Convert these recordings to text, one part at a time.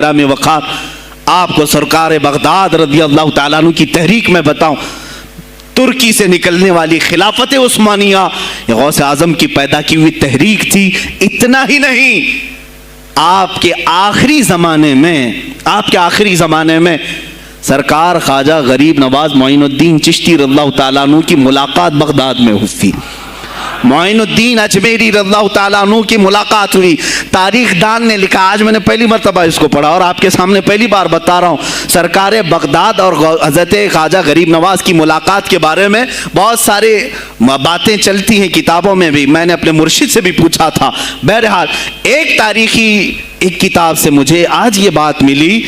میں وقار آپ کو سرکار بغداد رضی اللہ تعالیٰ عنہ کی تحریک میں بتاؤں، ترکی سے نکلنے والی خلافت عثمانیہ یہ غوث اعظم کی پیدا کی ہوئی تحریک تھی۔ اتنا ہی نہیں، آپ کے آخری زمانے میں سرکار خواجہ غریب نواز معین الدین چشتی رضی اللہ تعالیٰ عنہ کی ملاقات بغداد میں ہوئی، معین الدین اجمیری رضی اللہ تعالیٰ عنہ کی ملاقات ہوئی۔ تاریخ دان نے لکھا، آج میں نے پہلی مرتبہ اس کو پڑھا اور آپ کے سامنے پہلی بار بتا رہا ہوں، سرکار بغداد اور حضرت خواجہ غریب نواز کی ملاقات کے بارے میں بہت سارے باتیں چلتی ہیں کتابوں میں بھی، میں نے اپنے مرشد سے بھی پوچھا تھا۔ بہرحال ایک کتاب سے مجھے آج یہ بات ملی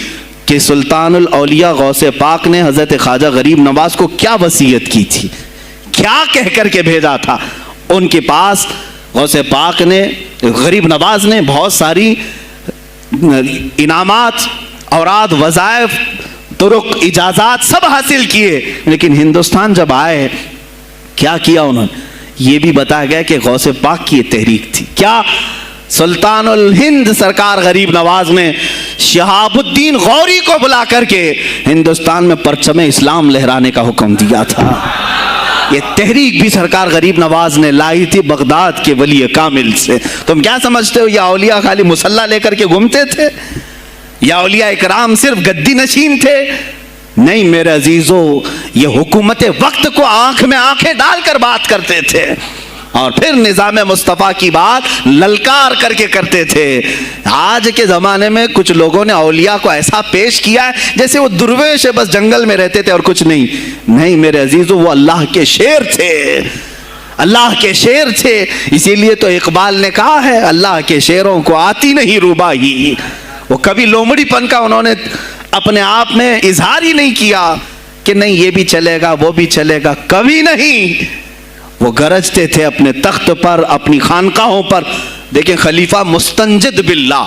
کہ سلطان الاولیاء غوث پاک نے حضرت خواجہ غریب نواز کو کیا وصیت کی تھی، کیا کہہ کر کے بھیجا تھا۔ ان کے پاس غوث پاک نے، غریب نواز نے بہت ساری انعامات، اوراد، وظائف، طرق، اجازات سب حاصل کیے، لیکن ہندوستان جب آئے کیا کیا انہوں نے؟ یہ بھی بتایا گیا کہ غوث پاک کی یہ تحریک تھی۔ کیا؟ سلطان الہند سرکار غریب نواز نے شہاب الدین غوری کو بلا کر کے ہندوستان میں پرچم اسلام لہرانے کا حکم دیا تھا۔ یہ تحریک بھی سرکار غریب نواز نے لائی تھی بغداد کے ولی کامل سے۔ تم کیا سمجھتے ہو یہ اولیاء خالی مسلح لے کر کے گھومتے تھے؟ یا اولیاء اکرام صرف گدی نشین تھے؟ نہیں میرے عزیزو، یہ حکومت وقت کو آنکھ میں آنکھیں ڈال کر بات کرتے تھے اور پھر نظام مصطفیٰ کی بات للکار کر کے کرتے تھے۔ آج کے زمانے میں کچھ لوگوں نے اولیاء کو ایسا پیش کیا ہے جیسے وہ درویش بس جنگل میں رہتے تھے اور کچھ نہیں۔ نہیں میرے عزیزو، وہ اللہ کے شیر تھے، اللہ کے شیر تھے۔ اسی لیے تو اقبال نے کہا ہے، اللہ کے شیروں کو آتی نہیں روباہی۔ وہ کبھی لومڑی پن کا انہوں نے اپنے آپ میں اظہار ہی نہیں کیا کہ نہیں یہ بھی چلے گا وہ بھی چلے گا، کبھی نہیں۔ وہ گرجتے تھے اپنے تخت پر، اپنی خانقاہوں پر۔ دیکھیں خلیفہ مستنجد باللہ،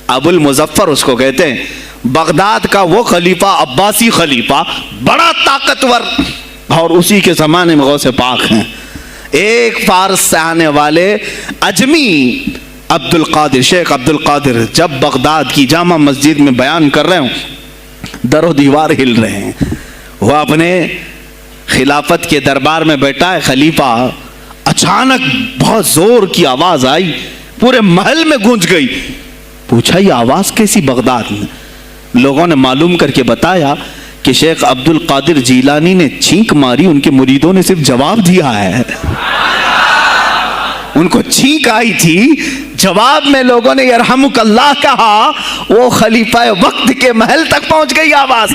ابو المظفر اس کو کہتے ہیں، بغداد کا وہ خلیفہ، عباسی خلیفہ، بڑا طاقتور، اور اسی کے زمانے میں غوث پاک ہیں۔ ایک فارس سے آنے والے اجمی شیخ عبد القادر جب بغداد کی جامع مسجد میں بیان کر رہے ہوں، در و دیوار ہل رہے ہیں۔ وہ اپنے خلافت کے دربار میں بیٹھا ہے خلیفہ، اچانک بہت زور کی آواز آئی، پورے محل میں گونج گئی۔ پوچھا یہ آواز کیسی بغداد میں؟ لوگوں نے معلوم کر کے بتایا کہ شیخ عبد القادر جیلانی نے چھینک ماری، ان کے مریدوں نے صرف جواب دیا ہے۔ ان کو چھینک آئی تھی، جواب میں لوگوں نے یرحمک اللہ کہا، وہ خلیفہ وقت کے محل تک پہنچ گئی آواز۔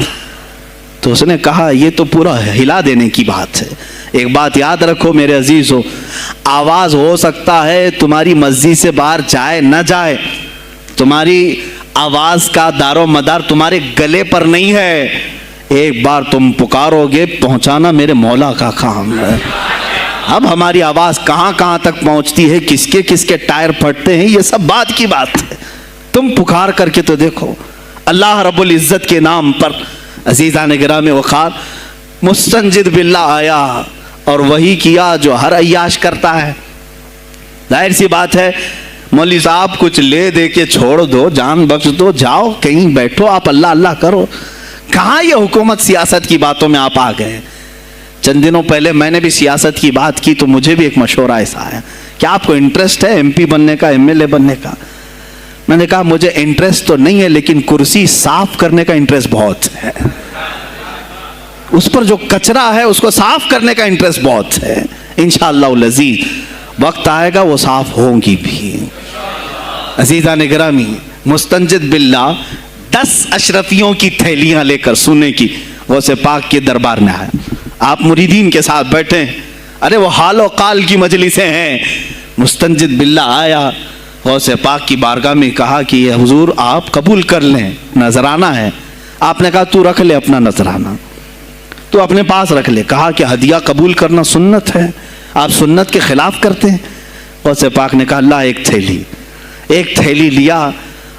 تو اس نے کہا یہ تو پورا ہلا دینے کی بات ہے۔ ایک بات یاد رکھو میرے عزیزو، آواز ہو سکتا ہے تمہاری مسجد سے باہر جائے نہ جائے، تمہاری آواز کا دار و مدار تمہارے گلے پر نہیں ہے۔ ایک بار تم پکارو گے، پہنچانا میرے مولا کا کام ہے۔ اب ہماری آواز کہاں کہاں تک پہنچتی ہے، کس کے ٹائر پھٹتے ہیں، یہ سب بات کی بات ہے۔ تم پکار کر کے تو دیکھو، اللہ رب العزت کے نام پر۔ عزیزان گرامی وقار، مستنجد باللہ آیا اور وہی کیا جو ہر عیاش کرتا ہے۔ ظاہر سی بات ہے، مولوی صاحب کچھ لے دے کے چھوڑ دو، جان بخش دو، جاؤ کہیں بیٹھو، آپ اللہ اللہ کرو۔ کہاں یہ حکومت سیاست کی باتوں میں آپ آ گئے؟ چند دنوں پہلے میں نے بھی سیاست کی بات کی تو مجھے بھی ایک مشورہ ایسا آیا کہ آپ کو انٹرسٹ ہے ایم پی بننے کا، ایم ایل اے بننے کا؟ میں نے کہا مجھے انٹرسٹ تو نہیں ہے لیکن کرسی صاف کرنے کا انٹرسٹ بہت ہے، اس پر جو کچرا ہے اس کو صاف کرنے کا انٹرسٹ بہت ہے۔ انشاءاللہ العزیز وقت آئے گا وہ صاف ہوں گی بھی۔ عزیزان گرامی، مستنجد باللہ 10 اشرفیوں کی تھیلیاں لے کر سونے کی غوث پاک کے دربار میں آیا۔ آپ مریدین کے ساتھ بیٹھے، ارے وہ حال و قال کی مجلسیں ہیں۔ مستنجد باللہ آیا، غوث پاک کی بارگاہ میں کہا کہ یہ حضور آپ قبول کر لیں، نذرانہ ہے۔ آپ نے کہا تو رکھ لے اپنا نذرانہ، تو اپنے پاس رکھ لے۔ کہا کہ ہدیہ قبول کرنا سنت ہے، آپ سنت کے خلاف کرتے ہیں۔ غوث پاک نے کہا اللہ ایک تھیلی لیا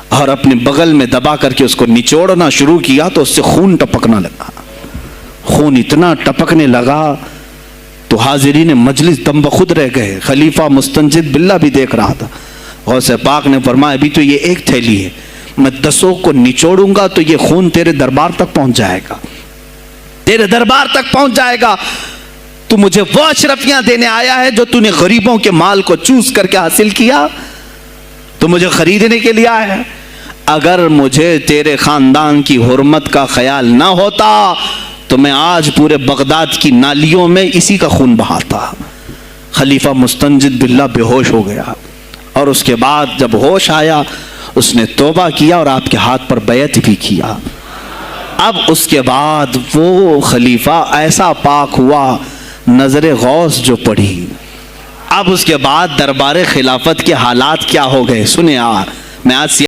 اور اپنے بغل میں دبا کر کے اس کو نچوڑنا شروع کیا تو اس سے خون ٹپکنا لگا۔ خون اتنا ٹپکنے لگا تو حاضرین مجلس دم بخود رہ گئے۔ خلیفہ مستنجد باللہ بھی دیکھ رہا تھا۔ غوث پاک نے فرمایا ابھی تو یہ ایک تھیلی ہے، میں 10 کو نچوڑوں گا تو یہ خون تیرے دربار تک پہنچ جائے گا، تیرے دربار تک پہنچ جائے گا۔ تو مجھے وہ اشرفیاں دینے آیا ہے جو تو نے غریبوں کے مال کو چوس کر کے حاصل کیا، تو مجھے خریدنے کے لیے آیا ہے۔ اگر مجھے تیرے خاندان کی حرمت کا خیال نہ ہوتا تو میں آج پورے بغداد کی نالیوں میں اسی کا خون بہاتا۔ خلیفہ مستنجد باللہ بے ہوش ہو گیا، اور اس کے بعد جب ہوش آیا اس نے توبہ کیا اور آپ کے ہاتھ پر بیعت بھی کیا۔ اب اس کے بعد وہ خلیفہ ایسا پاک ہوا، نظر غوث جو پڑھی۔ اب اس کے بعد دربار خلافت کے حالات کیا ہو گئے، سنیں میں آج